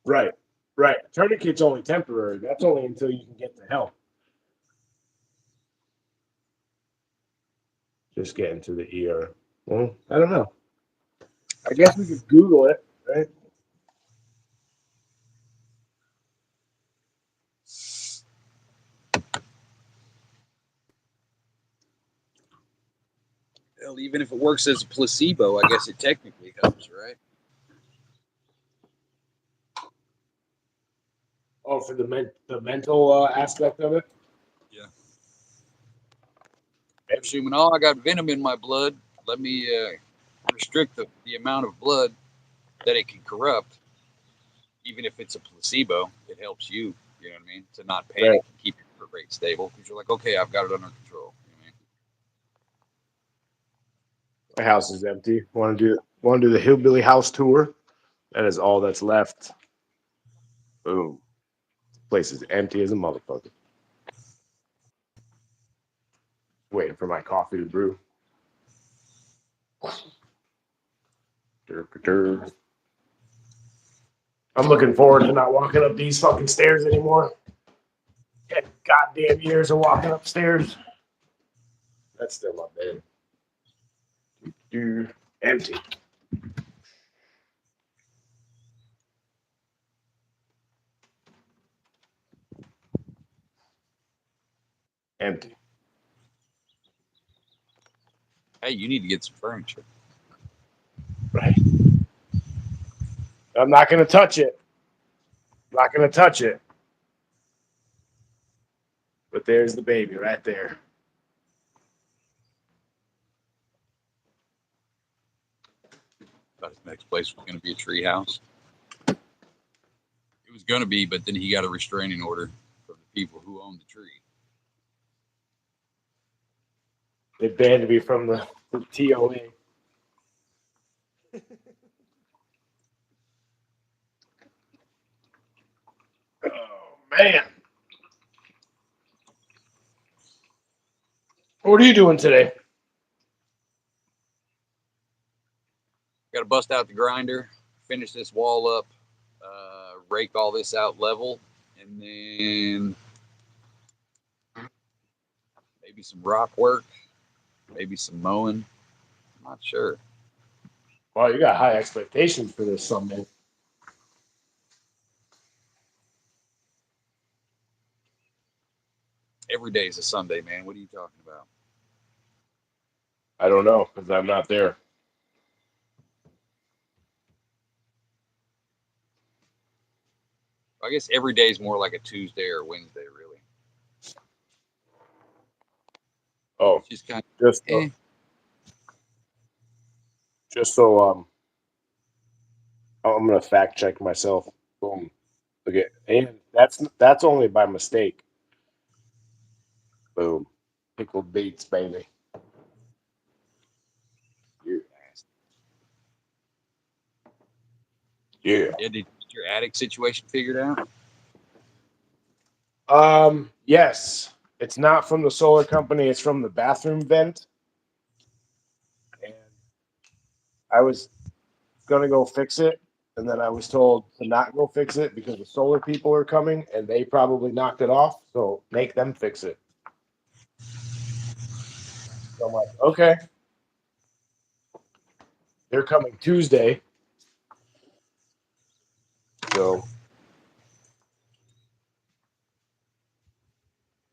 Right, right. Tourniquet's only temporary. That's only until you can get to help. Just getting to the ER. Well, I don't know. I guess we could Google it, right? Hell, even if it works as a placebo, I guess it technically helps, right? Oh, for the mental aspect of it. Yeah. Assuming, I got venom in my blood. Let me restrict the amount of blood that it can corrupt. Even if it's a placebo, it helps you. You know what I mean? To not panic Right. and keep your heart rate stable because you're like, okay, I've got it under control. You know what I mean? My house is empty. Want to do the hillbilly house tour? That is all that's left. Boom. Place is empty as a motherfucker. Waiting for my coffee to brew. I'm looking forward to not walking up these fucking stairs anymore. 10 goddamn years of walking upstairs. That's still my bed. Empty. Empty. Hey, you need to get some furniture. Right. I'm not gonna touch it. Not gonna touch it. But there's the baby right there. Thought his next place was going to be a tree house. It was going to be, but then he got a restraining order from the people who own the tree. They banned me from the TOA. Oh man. What are you doing today? Got to bust out the grinder, finish this wall up, rake all this out level, and then maybe some rock work, maybe some mowing. I'm not sure. Well, you got high expectations for this Sunday. Every day is a Sunday, man. What are you talking about? I don't know because I'm not there. I guess every day is more like a Tuesday or Wednesday, really. Oh, Just kind just of, just so I'm gonna fact check myself. Boom. Okay, and that's only by mistake. Boom. Pickled beets, baby. Yeah. Yeah, did you get your attic situation figured out? Yes. It's not from the solar company, it's from the bathroom vent. And I was gonna go fix it, and then I was told to not go fix it because the solar people are coming and they probably knocked it off. So make them fix it. So I'm like, okay. They're coming Tuesday. So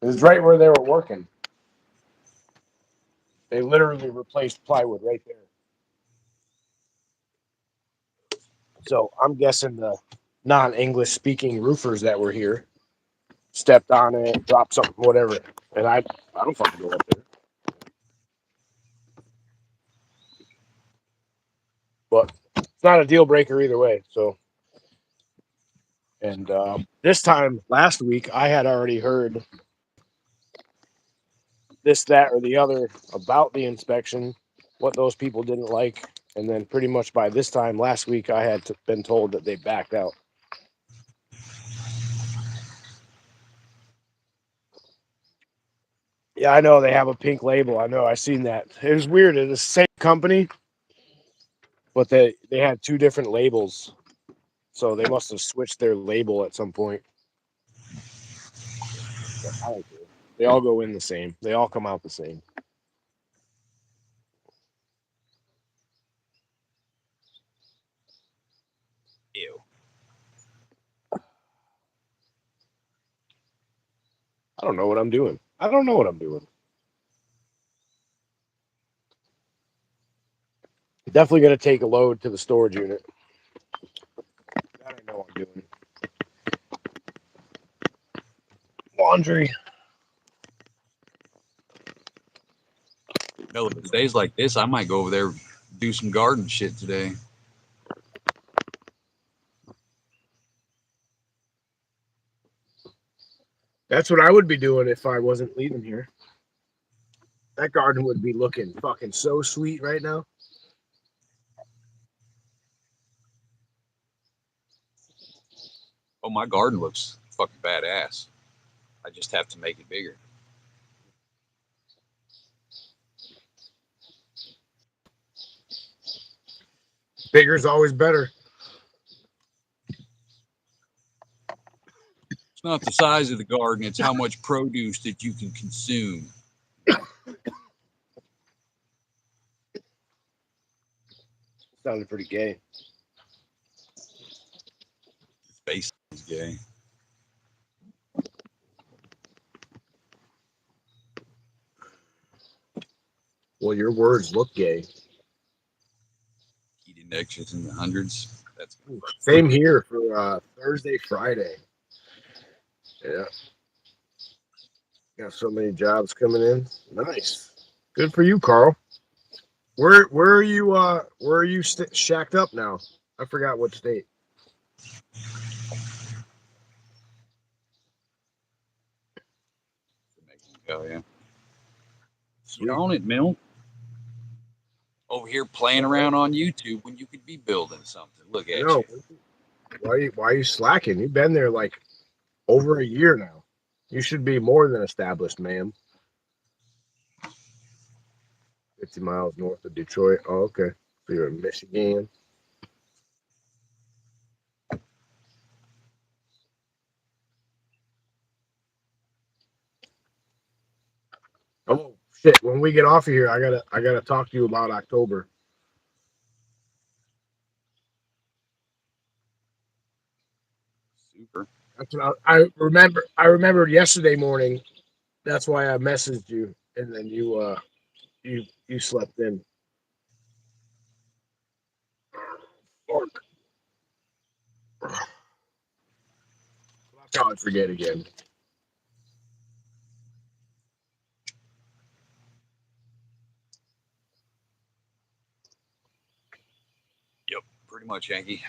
it was right where they were working. They literally replaced plywood right there. So I'm guessing the non-English speaking roofers that were here stepped on it, dropped something, whatever. And I don't fucking go up there. But it's not a deal breaker either way. So, and this time last week, I had already heard this, that, or the other about the inspection, what those people didn't like. And then pretty much by this time last week, I had been told that they backed out. Yeah, I know they have a pink label. I know. I seen that. It was weird. It's the same company, but they had two different labels. So they must have switched their label at some point. I don't care. They all go in the same. They all come out the same. Ew. I don't know what I'm doing. I don't know what I'm doing. Definitely going to take a load to the storage unit. That I know I'm doing. Laundry. No, days like this, I might go over there do some garden shit today. That's what I would be doing if I wasn't leaving here. That garden would be looking fucking so sweet right now. Oh, my garden looks fucking badass. I just have to make it bigger. Bigger's always better. It's not the size of the garden, it's how much produce that you can consume. Sounded pretty gay. Face is gay. Well, your words look gay. Heat index is in the hundreds. That's Same here for Thursday, Friday. Yeah. Got so many jobs coming in. Nice. Good for you, Carl. Where are you shacked up now? I forgot what state. oh yeah. Sweet. Get on it, Mill. Over here playing around on YouTube when you could be building something. Look at No. you. Why are you slacking? You've been there like over a year now. You should be more than established, ma'am. 50 miles north of Detroit. Oh, okay. So you're in Michigan. Oh shit. When we get off of here, I gotta talk to you about October. Super. That's what I remember. I remembered yesterday morning. That's why I messaged you, and then you slept in. Fuck. That's how I forget again. Yep, pretty much, Yankee.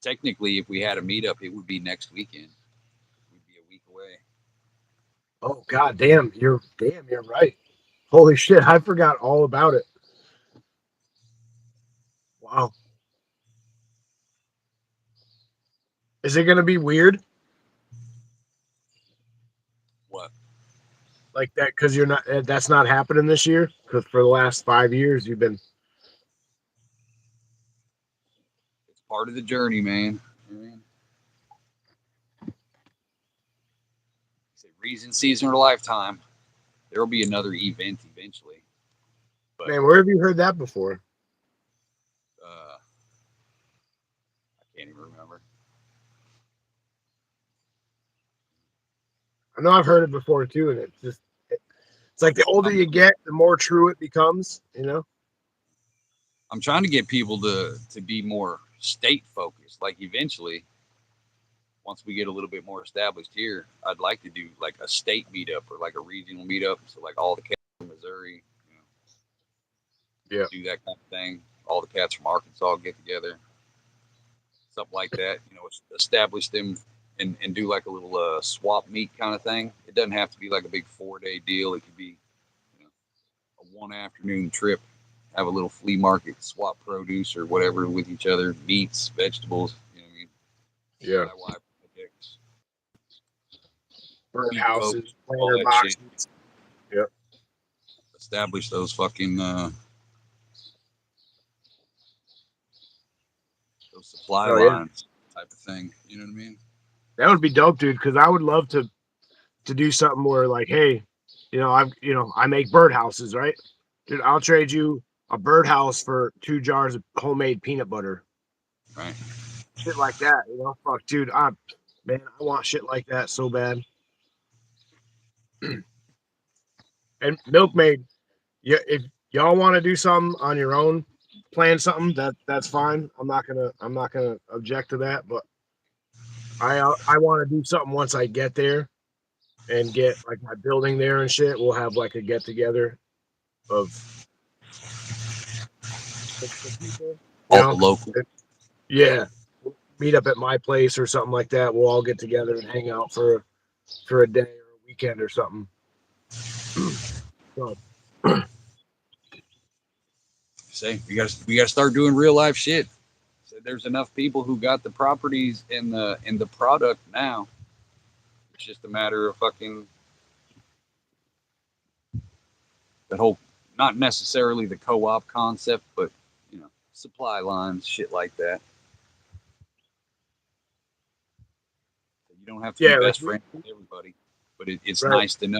Technically, if we had a meetup, it would be next weekend. We'd be a week away. Oh god damn, you're right. Holy shit, I forgot all about it. Wow. Is it gonna be weird What? like that? Because you're not. That's not happening this year. Because for the last 5 years, you've been. It's part of the journey, man. It's a reason, season, or lifetime. There will be another event eventually. But Man, where have you heard that before? I can't even remember. I know I've heard it before too, and it's like the older you get, the more true it becomes. You know. I'm trying to get people to be more state focused. Like eventually, once we get a little bit more established here, I'd like to do like a state meetup or like a regional meetup. So like all the cats from Missouri, Yeah. do that kind of thing. All the cats from Arkansas get together, something like that. Establish them and do like a little swap meet kind of thing. It doesn't have to be like a big 4-day deal. It could be a one afternoon trip. Have a little flea market, swap produce or whatever with each other, meats, vegetables. You know what I mean? Yeah. DIY projects. Bird Feed houses, folks, all planter that shit. boxes. Yep. Establish those fucking those supply lines type of thing. You know what I mean? That would be dope, dude. Because I would love to do something where like, hey, I make birdhouses, right? Dude, I'll trade you a birdhouse for 2 jars of homemade peanut butter. Right. Shit like that, you know? Fuck, dude, I want shit like that so bad. And Milkmaid, yeah, if y'all want to do something on your own, plan something, that's fine. I'm not gonna object to that, but I want to do something once I get there and get like my building there and shit. We'll have like a get together of the people, you All know? the local. Yeah, meet up at my place or something like that. We'll all get together and hang out for a day or a weekend or something. So, Say we gotta start doing real life shit. So there's enough people who got the properties in the product now. It's just a matter of fucking that whole, not necessarily the co-op concept, but supply lines, shit like that. You don't have to be yeah, like best friends with everybody, but it's right. nice to know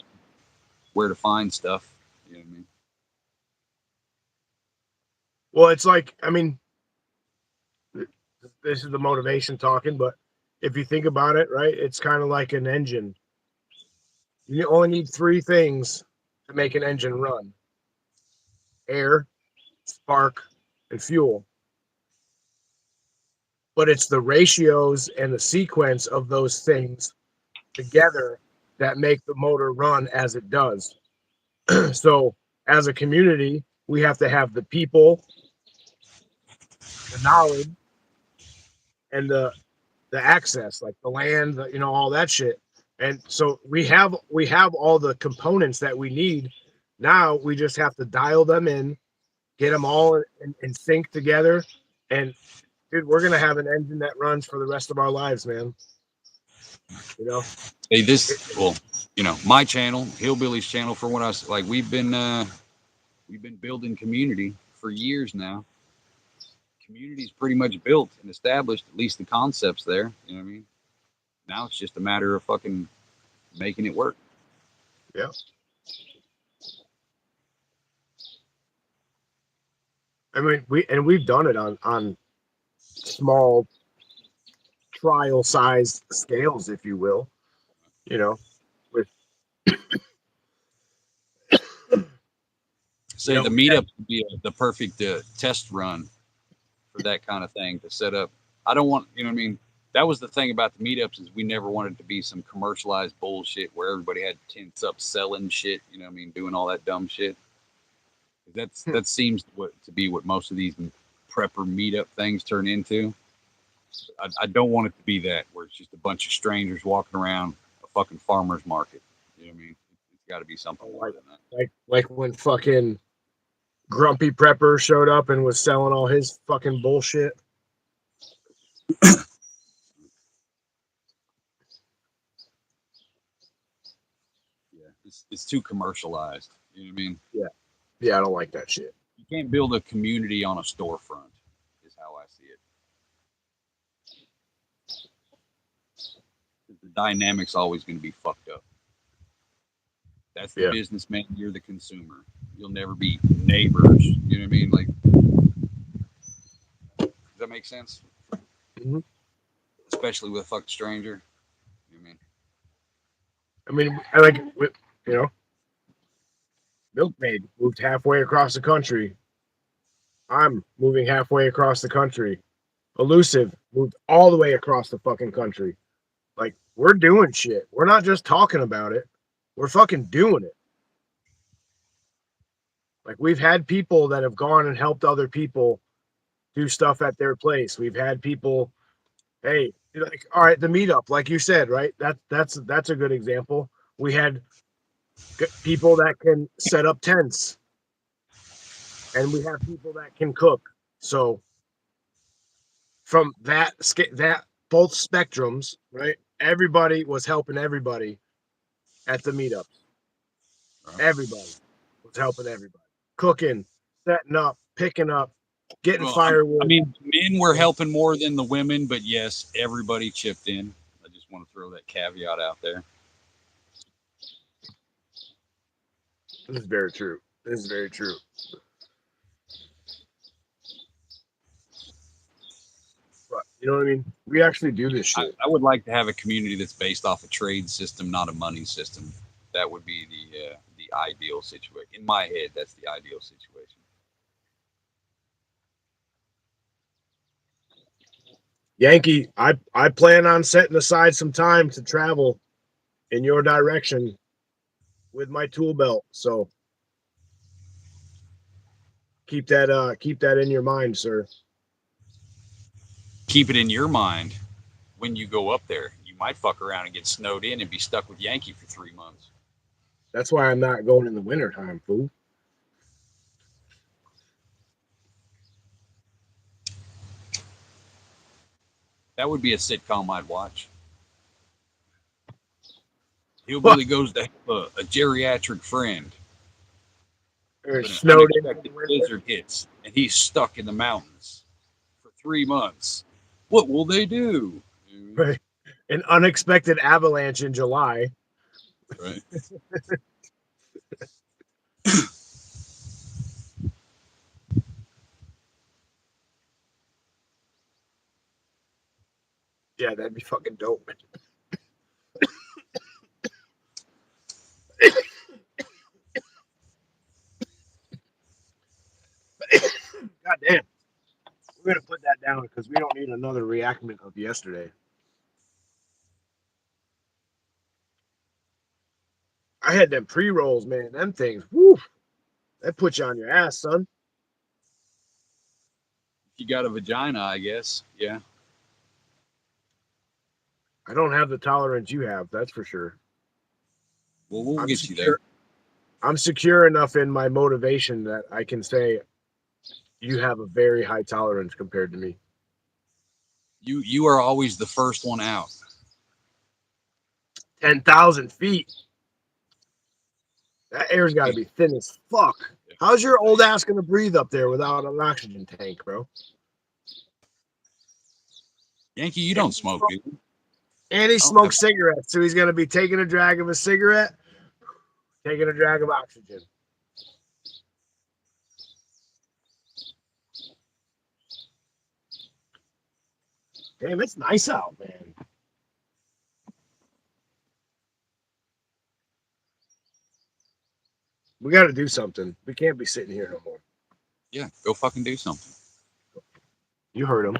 where to find stuff. You know what I mean? Well, it's like, I mean, this is the motivation talking, but if you think about it, right, it's kind of like an engine. You only need 3 things to make an engine run: air, spark, and fuel. But it's the ratios and the sequence of those things together that make the motor run as it does. So, as a community, we have to have the people, the knowledge, and the access, like the land, all that shit. And so we have all the components that we need. Now we just have to dial them in, get them all in sync together, and dude, we're gonna have an engine that runs for the rest of our lives, man. You know, Hey, it, well, my channel, Hillbilly's channel, for what I was like, we've been building community for years now. Community's pretty much built and established, at least the concepts there. You know what I mean? Now it's just a matter of fucking making it work. yeah. I mean, we've done it on small trial size scales, if you will. You know, with Say the we had, meetup would be the perfect test run for that kind of thing to set up. I don't want, you know what I mean? That was the thing about the meetups, is we never wanted to be some commercialized bullshit where everybody had tents up selling shit, you know what I mean, doing all that dumb shit. That seems to be what most of these prepper meetup things turn into. I don't want it to be that, where it's just a bunch of strangers walking around a fucking farmer's market. You know what I mean? It's got to be something more like than that. like when fucking Grumpy Prepper showed up and was selling all his fucking bullshit. Yeah, it's too commercialized. You know what I mean? Yeah, yeah, I don't like that shit. You can't build a community on a storefront, is how I see it. The dynamic's always going to be fucked up. That's the Yeah, businessman. You're the consumer. You'll never be neighbors. You know what I mean? Like, does that make sense? mm-hmm. Especially with a fucking stranger. You know I mean, I like you know, Milkmaid moved halfway across the country. I'm moving halfway across the country. Elusive moved all the way across the fucking country. Like, we're doing shit. We're not just talking about it. We're fucking doing it. Like, we've had people that have gone and helped other people do stuff at their place. We've had people, hey, like, all right, the meetup, like you said, right? That's a good example. We had people that can set up tents, and we have people that can cook. So from that both spectrums, right? Everybody was helping everybody at the meetups. what I mean? Everybody was helping everybody, cooking, setting up, picking up, getting Well, I firewood. mean, men were helping more than the women, but yes, everybody chipped in. I just want to throw that caveat out there. This is very true. This is very true. You know what I mean? We actually do this shit. I would like to have a community that's based off a trade system, not a money system. That would be the ideal situation. In my head, that's the ideal situation. Yankee, I plan on setting aside some time to travel in your direction with my tool belt. So keep that in your mind, sir. Keep it in your mind when you go up there. You might fuck around and get snowed in and be stuck with Yankee for 3 months. That's why I'm not going in the wintertime, fool. That would be a sitcom I'd watch. Hillbilly goes to help a geriatric friend. Or But an snowed in. unexpected blizzard hits, and he's stuck in the mountains for 3 months. What will they do? Right. An unexpected avalanche in July. Right. Yeah, that'd be fucking dope. God damn. We're gonna put that down because we don't need another reenactment of yesterday. I had them pre-rolls, man. Them things, woo, that puts you on your ass, son. You got a vagina, I guess. Yeah. I don't have the tolerance you have, that's for sure. Well, we'll I'm get you secure. there. I'm secure enough in my motivation that I can say you have a very high tolerance compared to me. You are always the first one out. 10,000 feet. That air's got to be thin as fuck. How's your old ass gonna breathe up there without an oxygen tank, bro? Yankee, you don't smoke, do you? And he Oh, smokes cigarettes, so he's gonna be taking a drag of a cigarette, taking a drag of oxygen. Damn, it's nice out, man. We got to do something. We can't be sitting here no more. Yeah, go fucking do something. You heard him.